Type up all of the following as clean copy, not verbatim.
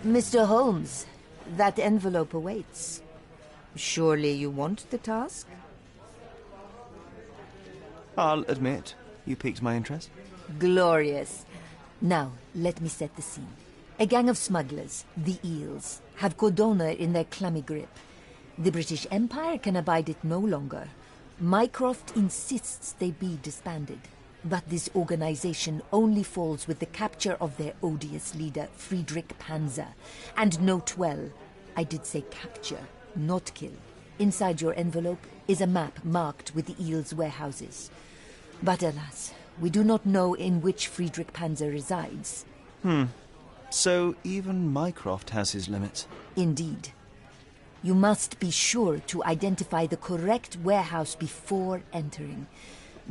Mr. Holmes, that envelope awaits. Surely you want the task? I'll admit, you piqued my interest. Glorious. Now, let me set the scene. A gang of smugglers, the Eels, have Cordona in their clammy grip. The British Empire can abide it no longer. Mycroft insists they be disbanded. But this organization only falls with the capture of their odious leader, Friedrich Panzer. And note well, I did say capture, not kill. Inside your envelope is a map marked with the Eels' warehouses. But alas, we do not know in which Friedrich Panzer resides. So even Mycroft has his limits. Indeed. You must be sure to identify the correct warehouse before entering.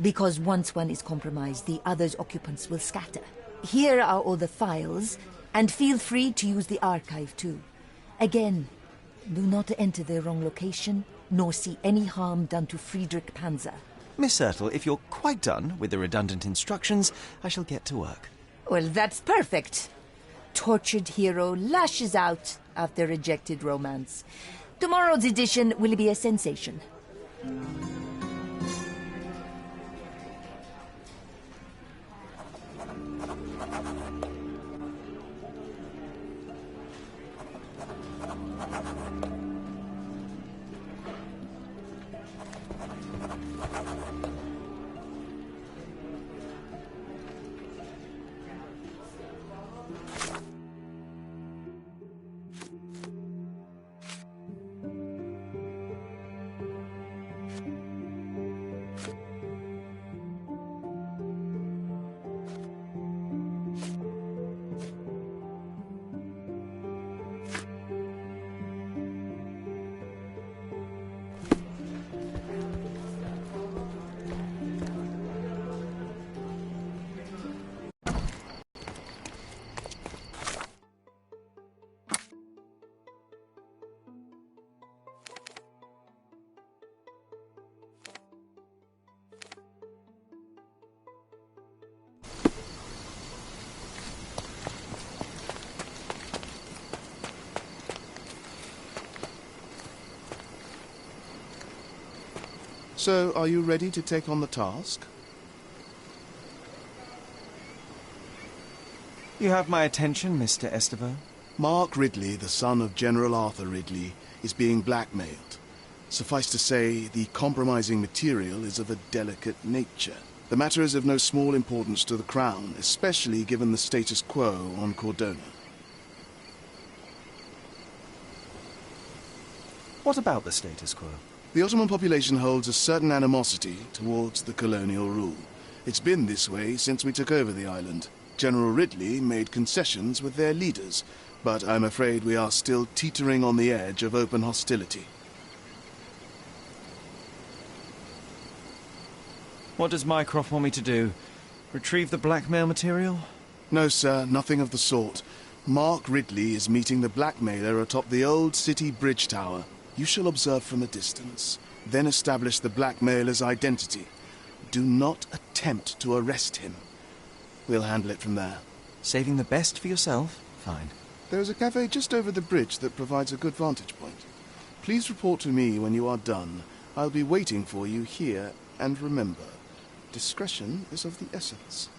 Because once one is compromised, the other's occupants will scatter. Here are all the files, and feel free to use the archive too. Again, do not enter the wrong location, nor see any harm done to Friedrich Panzer. Miss Ertl, if you're quite done with the redundant instructions, I shall get to work. Well, that's perfect. Tortured hero lashes out after rejected romance. Tomorrow's edition will be a sensation. So, are you ready to take on the task? You have my attention, Mr. Estevo. Mark Ridley, the son of General Arthur Ridley, is being blackmailed. Suffice to say, the compromising material is of a delicate nature. The matter is of no small importance to the Crown, especially given the status quo on Cordona. What about the status quo? The Ottoman population holds a certain animosity towards the colonial rule. It's been this way since we took over the island. General Ridley made concessions with their leaders, but I'm afraid we are still teetering on the edge of open hostility. What does Mycroft want me to do? Retrieve the blackmail material? No, sir, nothing of the sort. Mark Ridley is meeting the blackmailer atop the old city bridge tower. You shall observe from a distance, then establish the blackmailer's identity. Do not attempt to arrest him. We'll handle it from there. Saving the best for yourself? Fine. There is a cafe just over the bridge that provides a good vantage point. Please report to me when you are done. I'll be waiting for you here, and remember, discretion is of the essence.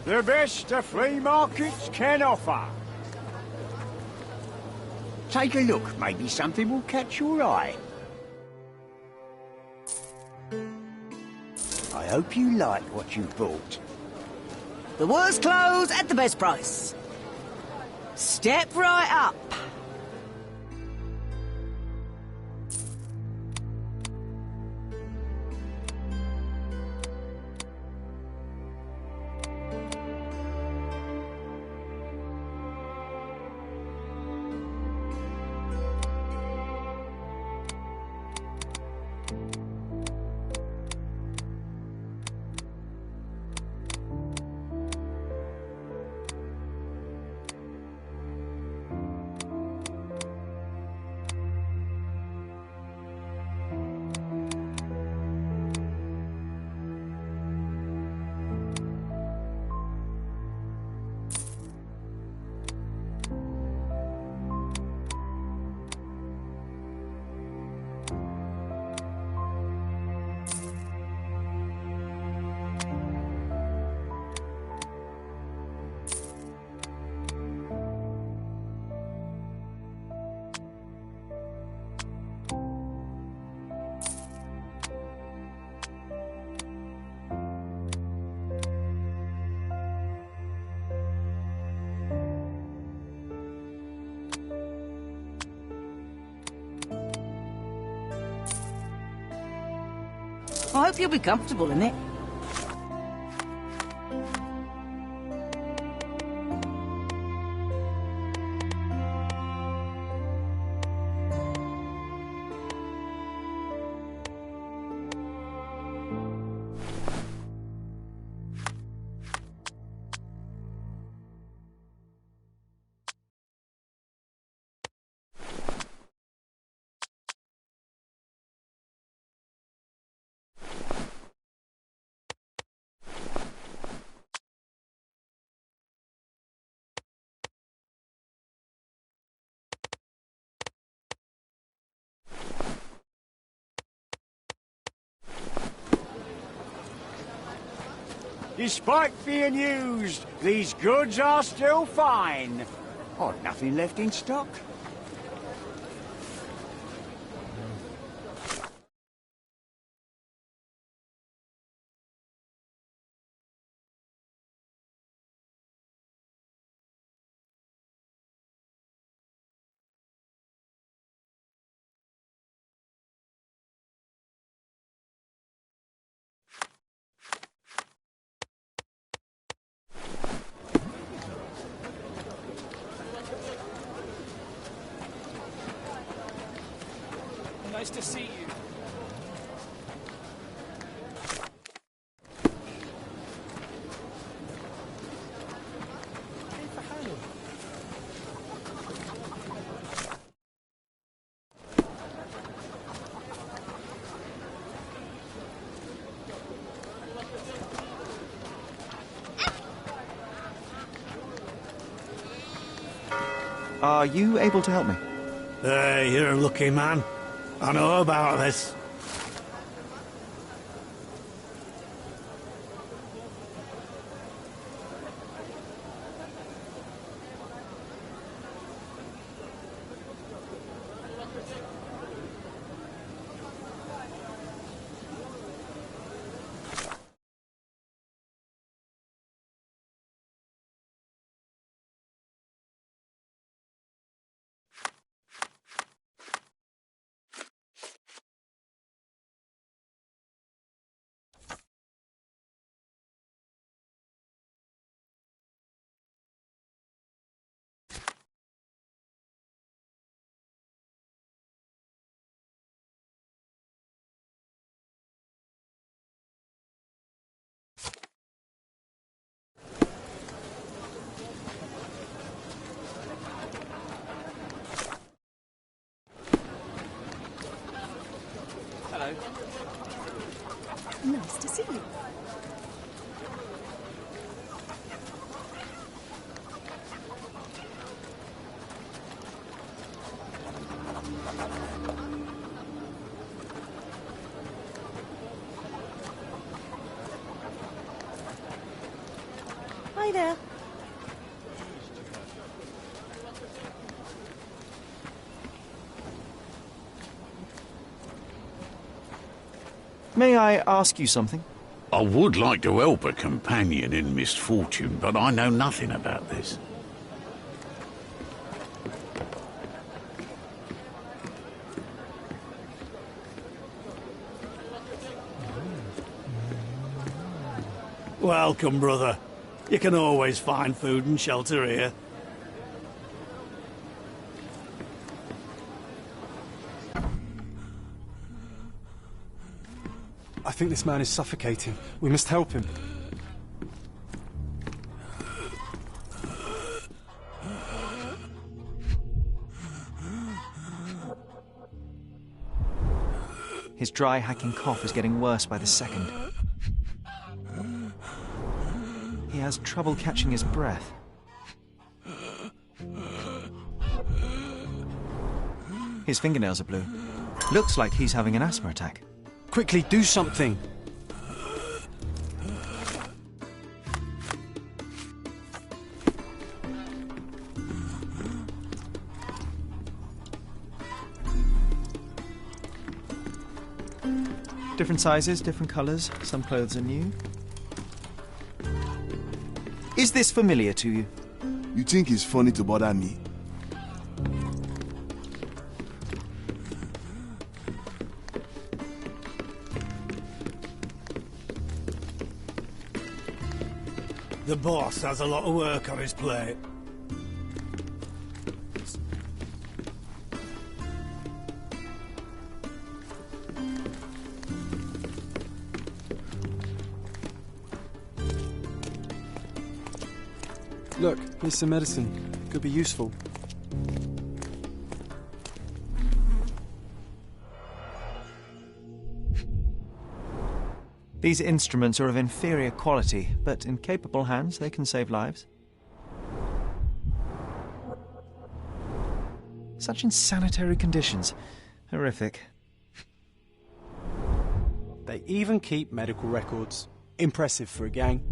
The best the flea markets can offer. Take a look, maybe something will catch your eye. I hope you like what you've bought. The worst clothes at the best price. Step right up. I hope you'll be comfortable in it. Despite being used, these goods are still fine. I've nothing left in stock. Nice to see you. Are you able to help me? You're a lucky man. I know about this. Hi there. May I ask you something? I would like to help a companion in misfortune, but I know nothing about this. Welcome, brother. You can always find food and shelter here. I think this man is suffocating. We must help him. His dry, hacking cough is getting worse by the second. He has trouble catching his breath. His fingernails are blue. Looks like he's having an asthma attack. Quickly, do something! Different sizes, different colours. Some clothes are new. Is this familiar to you? You think it's funny to bother me? The boss has a lot of work on his plate. Look, here's some medicine. Could be useful. These instruments are of inferior quality, but in capable hands they can save lives. Such insanitary conditions. Horrific. They even keep medical records. Impressive for a gang.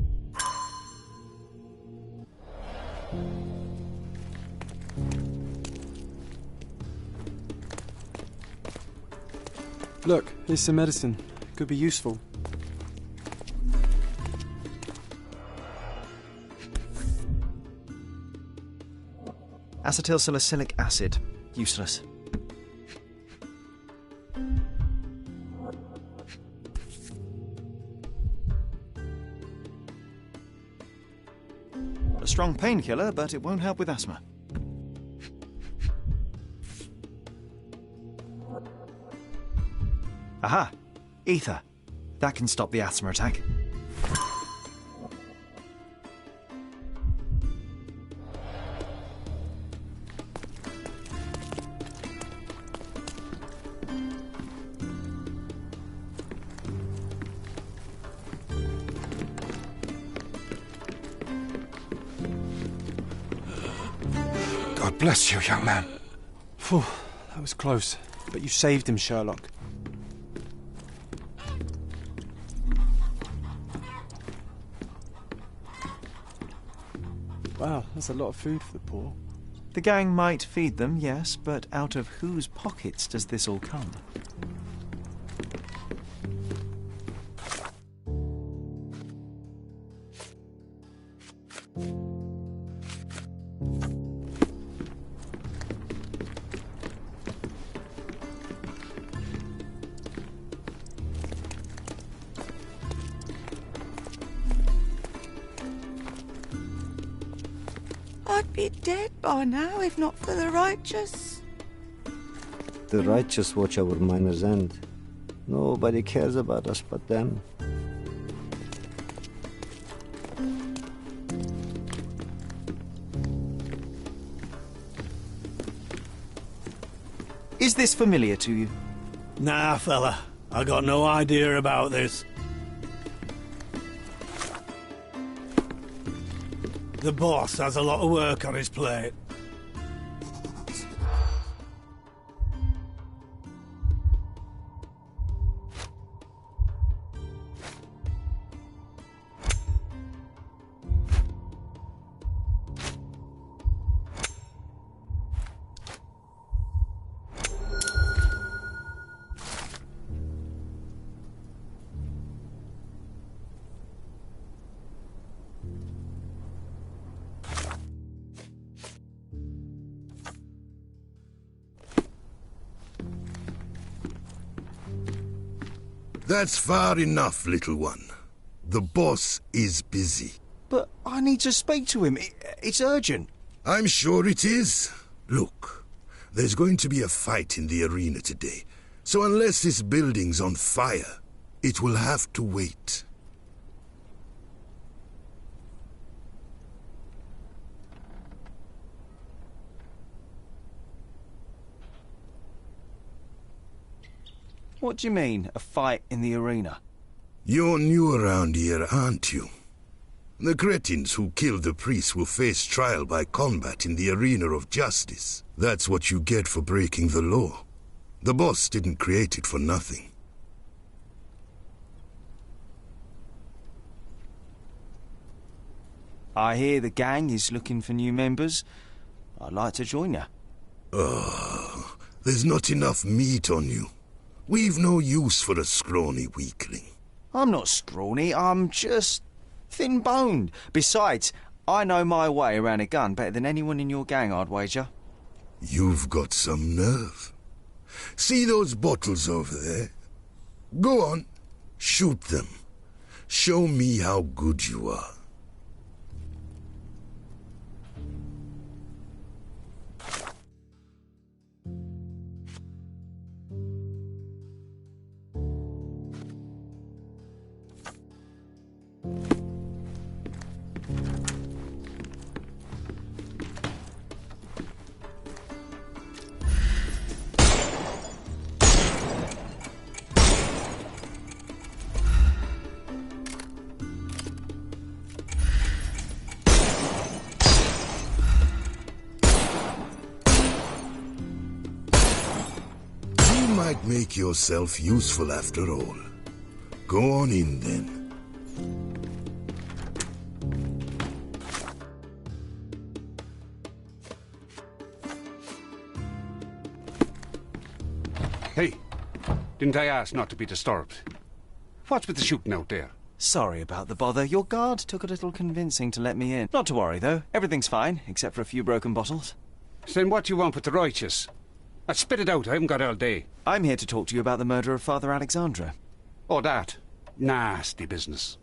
Look, here's some medicine. Could be useful. Acetylsalicylic acid. Useless. A strong painkiller, but it won't help with asthma. Aha! Ether. That can stop the asthma attack. God bless you, young man. Phew, that was close. But you saved him, Sherlock. Wow, that's a lot of food for the poor. The gang might feed them, yes, but out of whose pockets does this all come? I'd be dead by now if not for the righteous. The righteous watch our miner's end. Nobody cares about us but them. Is this familiar to you? Nah, fella. I got no idea about this. The boss has a lot of work on his plate. That's far enough, little one. The boss is busy. But I need to speak to him. It's urgent. I'm sure it is. Look, there's going to be a fight in the arena today. So unless this building's on fire, it will have to wait. What do you mean, a fight in the arena? You're new around here, aren't you? The cretins who killed the priest will face trial by combat in the arena of justice. That's what you get for breaking the law. The boss didn't create it for nothing. I hear the gang is looking for new members. I'd like to join you. Oh, there's not enough meat on you. We've no use for a scrawny weakling. I'm not scrawny, I'm just thin-boned. Besides, I know my way around a gun better than anyone in your gang, I'd wager. You've got some nerve. See those bottles over there? Go on, shoot them. Show me how good you are. Make yourself useful after all. Go on in then. Hey, didn't I ask not to be disturbed? What's with the shooting out there? Sorry about the bother. Your guard took a little convincing to let me in. Not to worry, though. Everything's fine, except for a few broken bottles. Then what do you want with the righteous? Spit it out, I haven't got all day. I'm here to talk to you about the murder of Father Alexandra. Oh, that? Nasty business.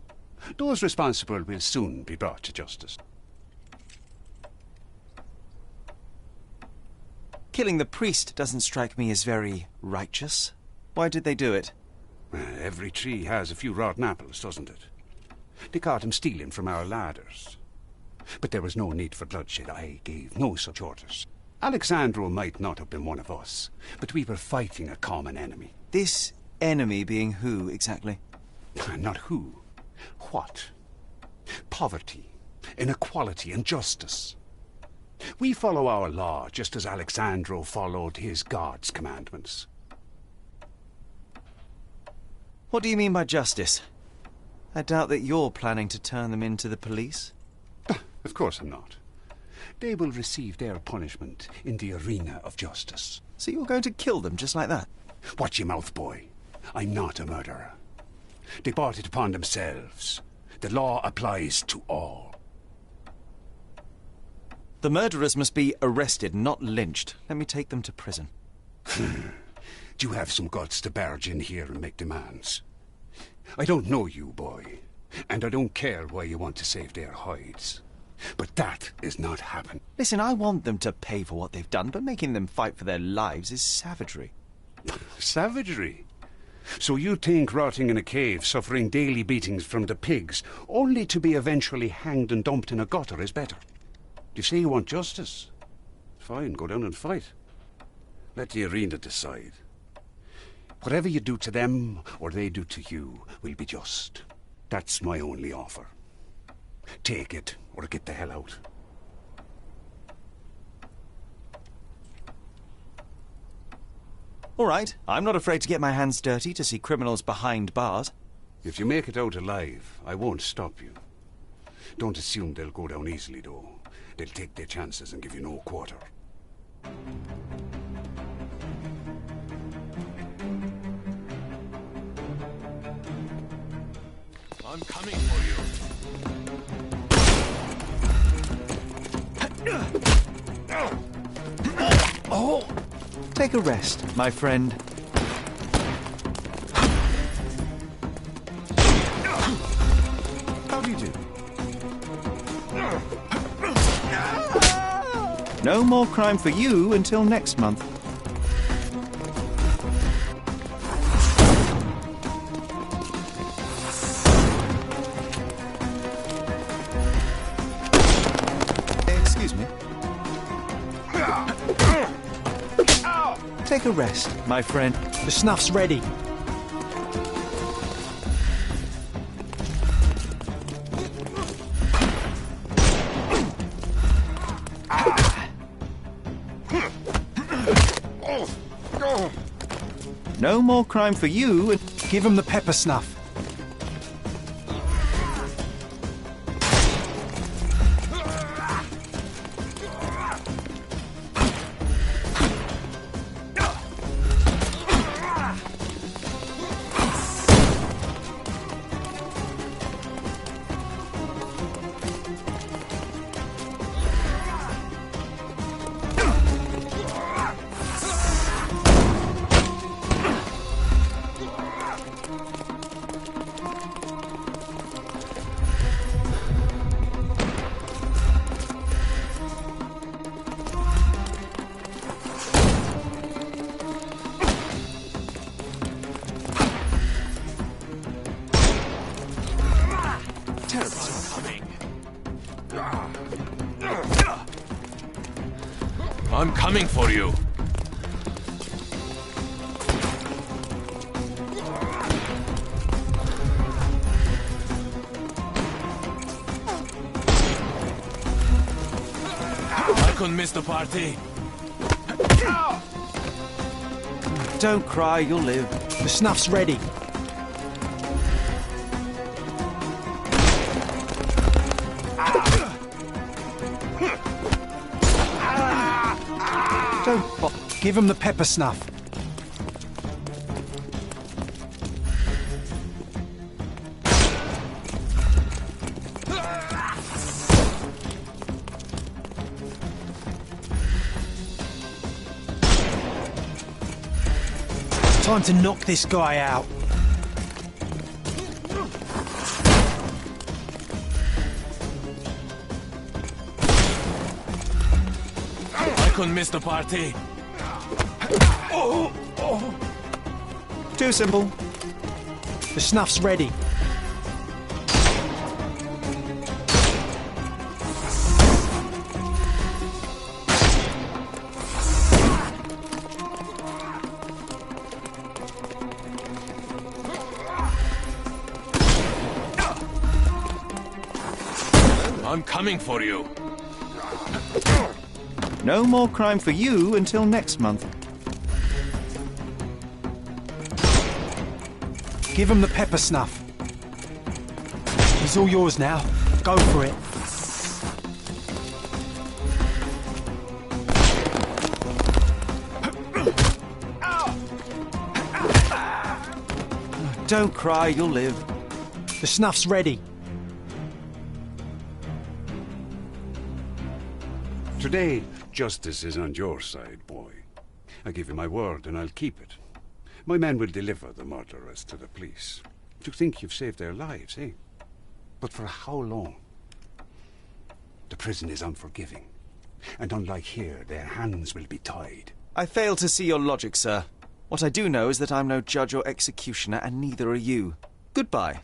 Those responsible will soon be brought to justice. Killing the priest doesn't strike me as very righteous. Why did they do it? Every tree has a few rotten apples, doesn't it? They caught him stealing from our ladders. But there was no need for bloodshed. I gave no such orders. Alexandro might not have been one of us, but we were fighting a common enemy. This enemy being who, exactly? Not who. What? Poverty, inequality, and justice. We follow our law just as Alexandro followed his God's commandments. What do you mean by justice? I doubt that you're planning to turn them into the police. Of course I'm not. They will receive their punishment in the arena of justice. So you're going to kill them just like that? Watch your mouth, boy. I'm not a murderer. They brought it upon themselves. The law applies to all. The murderers must be arrested, not lynched. Let me take them to prison. Do you have some guts to barge in here and make demands? I don't know you, boy, and I don't care why you want to save their hides. But that is not happening. Listen, I want them to pay for what they've done, but making them fight for their lives is savagery. Savagery? So you think rotting in a cave, suffering daily beatings from the pigs, only to be eventually hanged and dumped in a gutter is better? You say you want justice? Fine, go down and fight. Let the arena decide. Whatever you do to them, or they do to you, will be just. That's my only offer. Take it, or get the hell out. All right, I'm not afraid to get my hands dirty to see criminals behind bars. If you make it out alive, I won't stop you. Don't assume they'll go down easily, though. They'll take their chances and give you no quarter. I'm coming for you. Oh! Take a rest, my friend. No more crime for you until next month. Excuse me. Take a rest, my friend. The snuff's ready. No more crime for you and... Give him the pepper snuff. I'm coming for you. I couldn't miss the party. Don't cry, you'll live. The snuff's ready. Give him the pepper snuff. Time to knock this guy out. I couldn't miss the party. Too simple. The snuff's ready. I'm coming for you. No more crime for you until next month. Give him the pepper snuff. He's all yours now. Go for it. Don't cry, you'll live. The snuff's ready. Today, justice is on your side, boy. I give you my word, and I'll keep it. My men will deliver the murderers to the police. You think you've saved their lives, eh? But for how long? The prison is unforgiving. And unlike here, their hands will be tied. I fail to see your logic, sir. What I do know is that I'm no judge or executioner, and neither are you. Goodbye.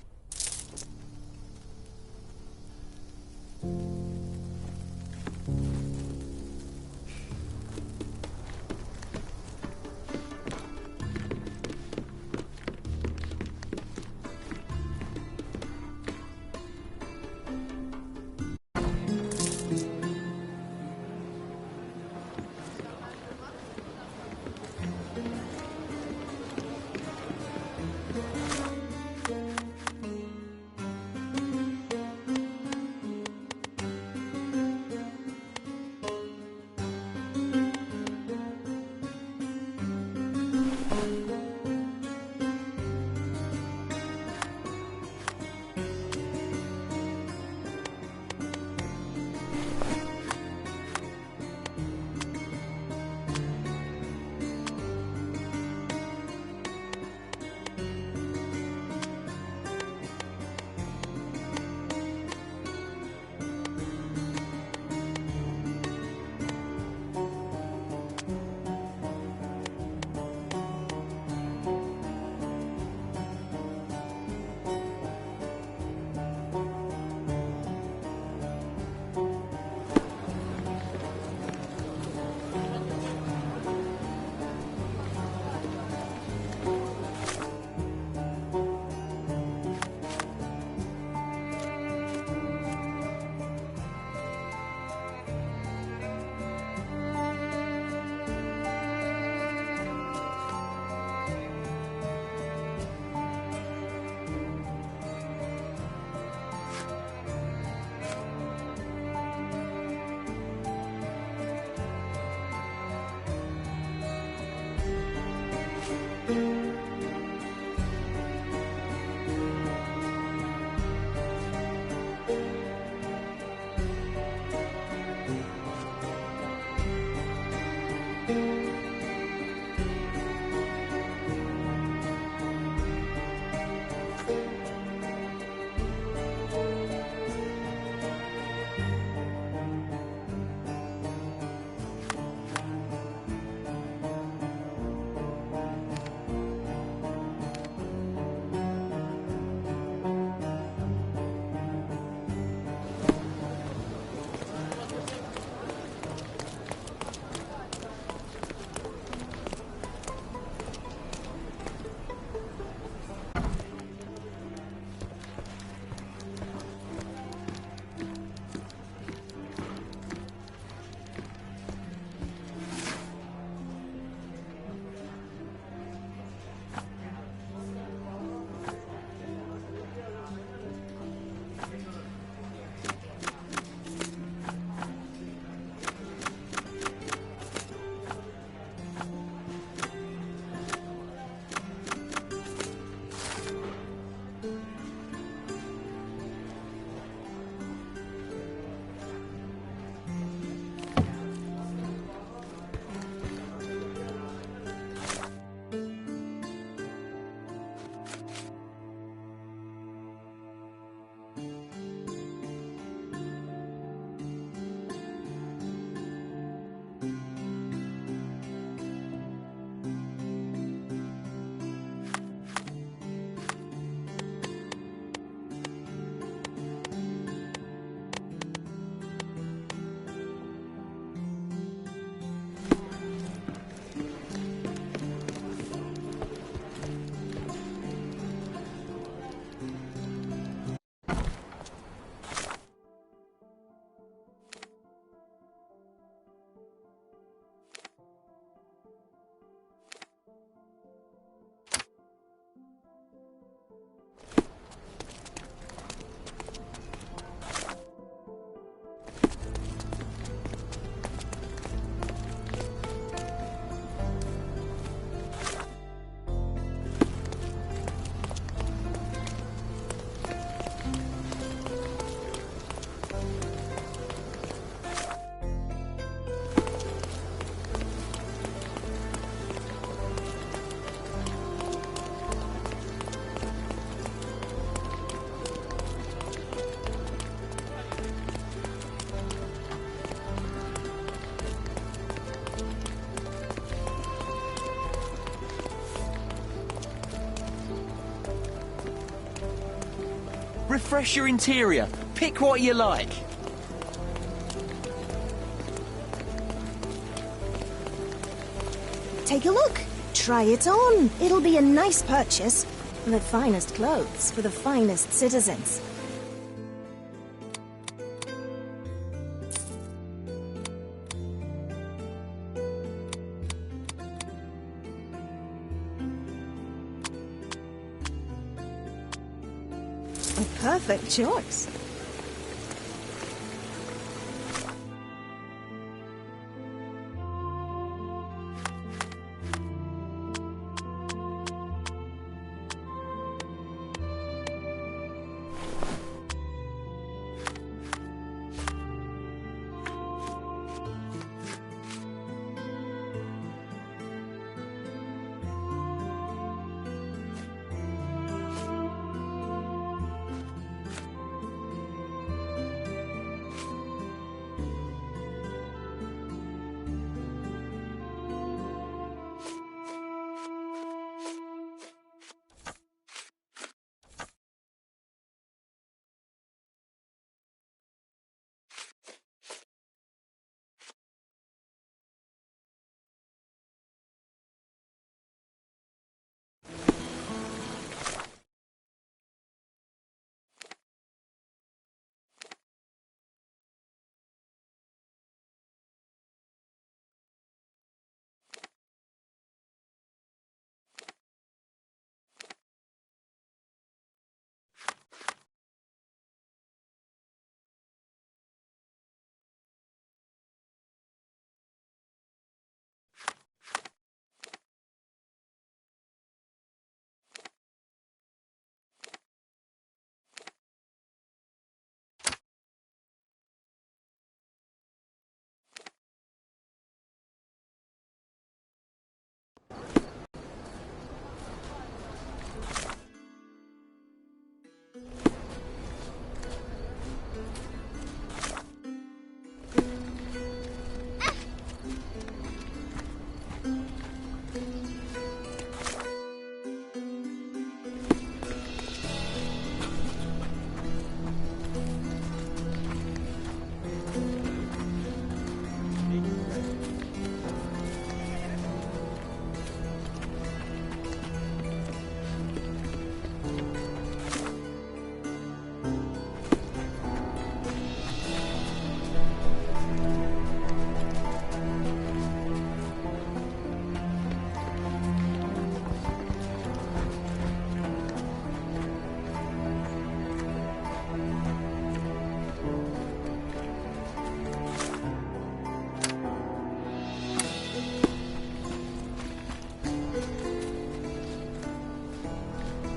Refresh your interior. Pick what you like. Take a look. Try it on. It'll be a nice purchase. The finest clothes for the finest citizens. A perfect choice.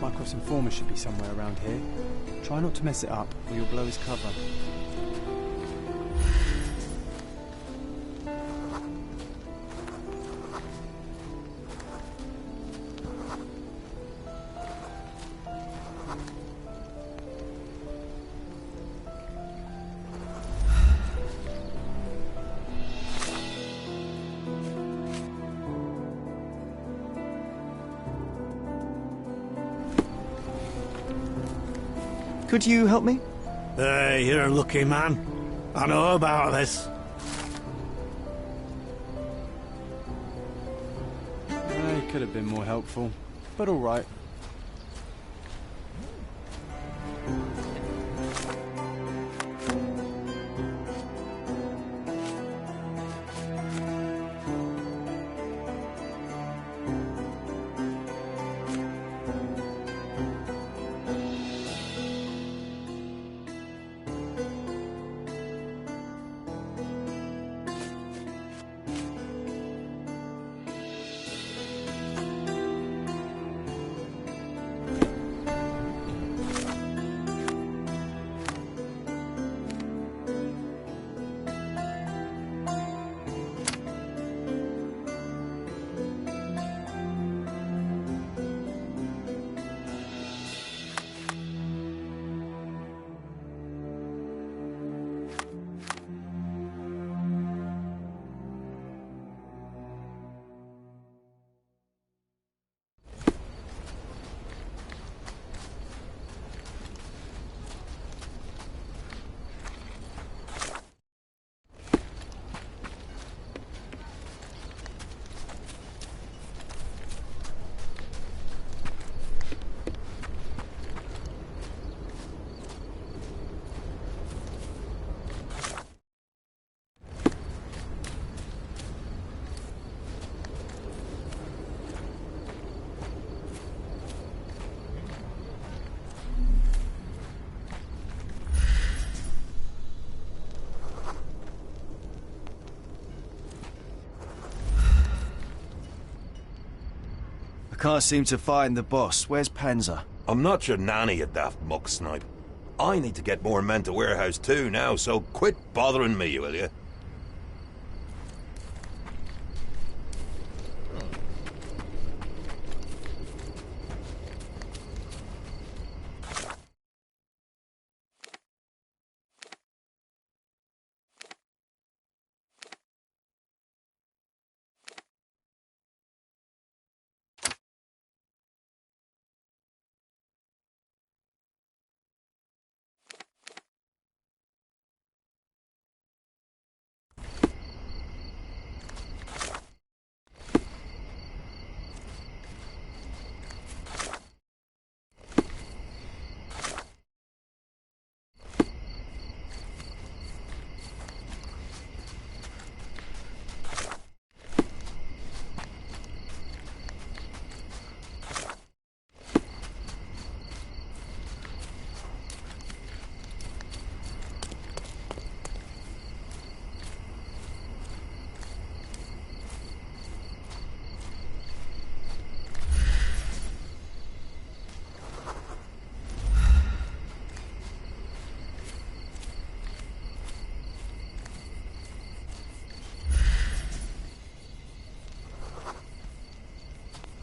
Mycroft's informer should be somewhere around here. Try not to mess it up, or you'll blow his cover. Could you help me? Hey, you're a lucky man. I know about this. He could have been more helpful, but all right. Can't seem to find the boss. Where's Panzer? I'm not your nanny, you daft muck snipe. I need to get more men to warehouse too now, so quit bothering me, will you?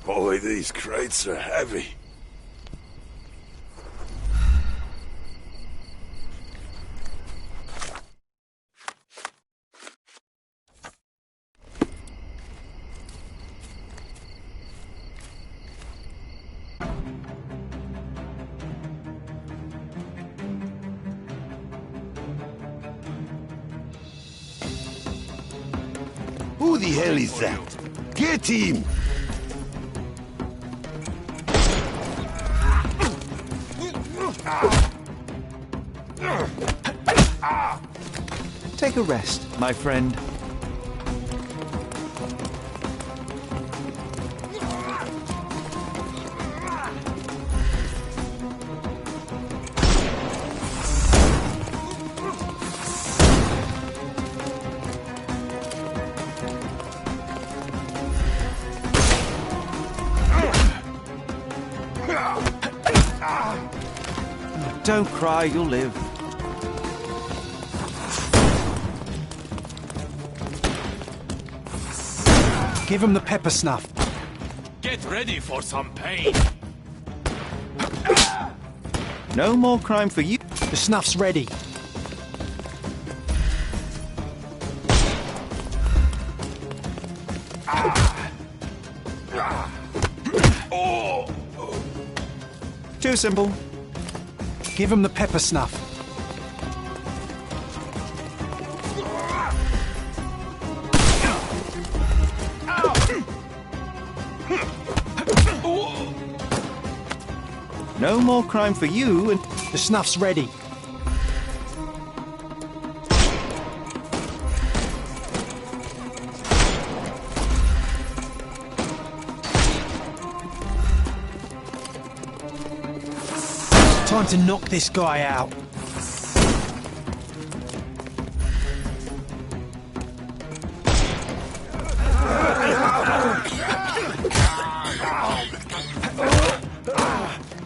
Boy, these crates are heavy. Who the hell is that? Get him! Take a rest, my friend. Don't cry, you'll live. Give him the pepper snuff. Get ready for some pain. No more crime for you. The snuff's ready. Too simple. Give him the pepper snuff. No more crime for you and... The snuff's ready. Time to knock this guy out.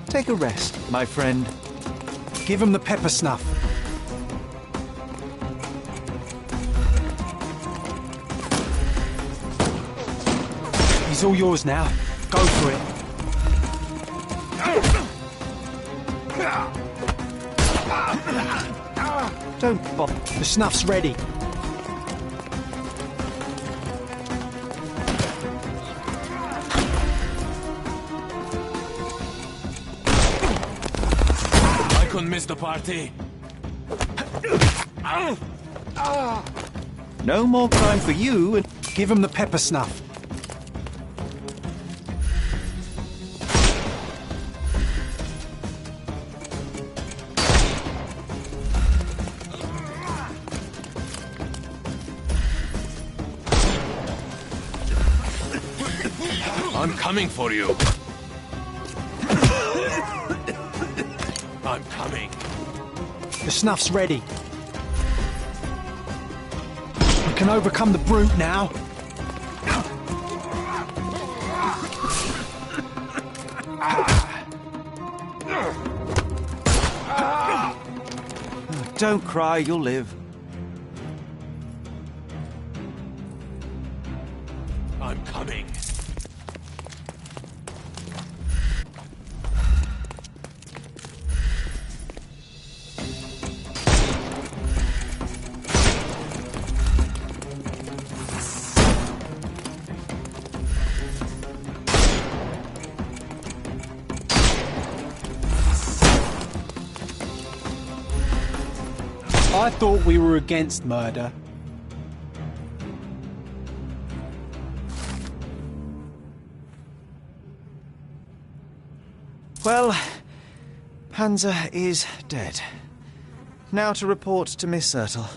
Take a rest, my friend. Give him the pepper snuff. He's all yours now. Go for it. Don't bother. The snuff's ready. I couldn't miss the party. No more crime for you and... Give him the pepper snuff. I'm coming for you. I'm coming. The snuff's ready. We can overcome the brute now. Don't cry, you'll live. I'm coming. I thought we were against murder. Well, Panzer is dead. Now to report to Miss Sertle.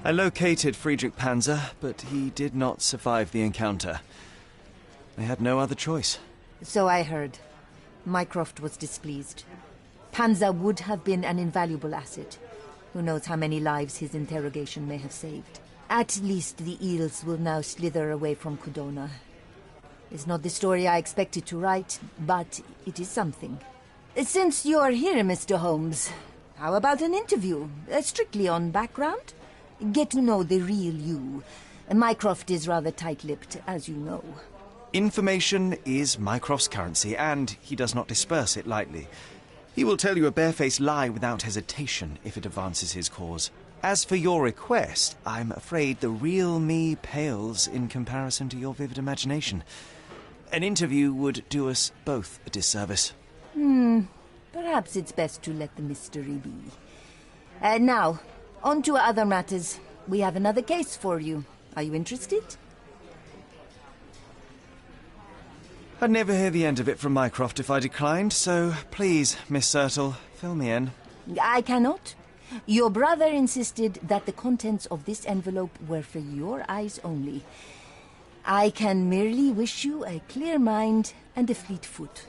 I located Friedrich Panzer, but he did not survive the encounter. I had no other choice. So I heard. Mycroft was displeased. Panzer would have been an invaluable asset. Who knows how many lives his interrogation may have saved. At least the eels will now slither away from Codona. It's not the story I expected to write, but it is something. Since you're here, Mr. Holmes, how about an interview? Strictly on background? Get to know the real you. Mycroft is rather tight-lipped, as you know. Information is Mycroft's currency, and he does not disperse it lightly. He will tell you a barefaced lie without hesitation if it advances his cause. As for your request, I'm afraid the real me pales in comparison to your vivid imagination. An interview would do us both a disservice. Perhaps it's best to let the mystery be. Now, on to other matters. We have another case for you. Are you interested? I'd never hear the end of it from Mycroft if I declined, so please, Miss Sertle, fill me in. I cannot. Your brother insisted that the contents of this envelope were for your eyes only. I can merely wish you a clear mind and a fleet foot.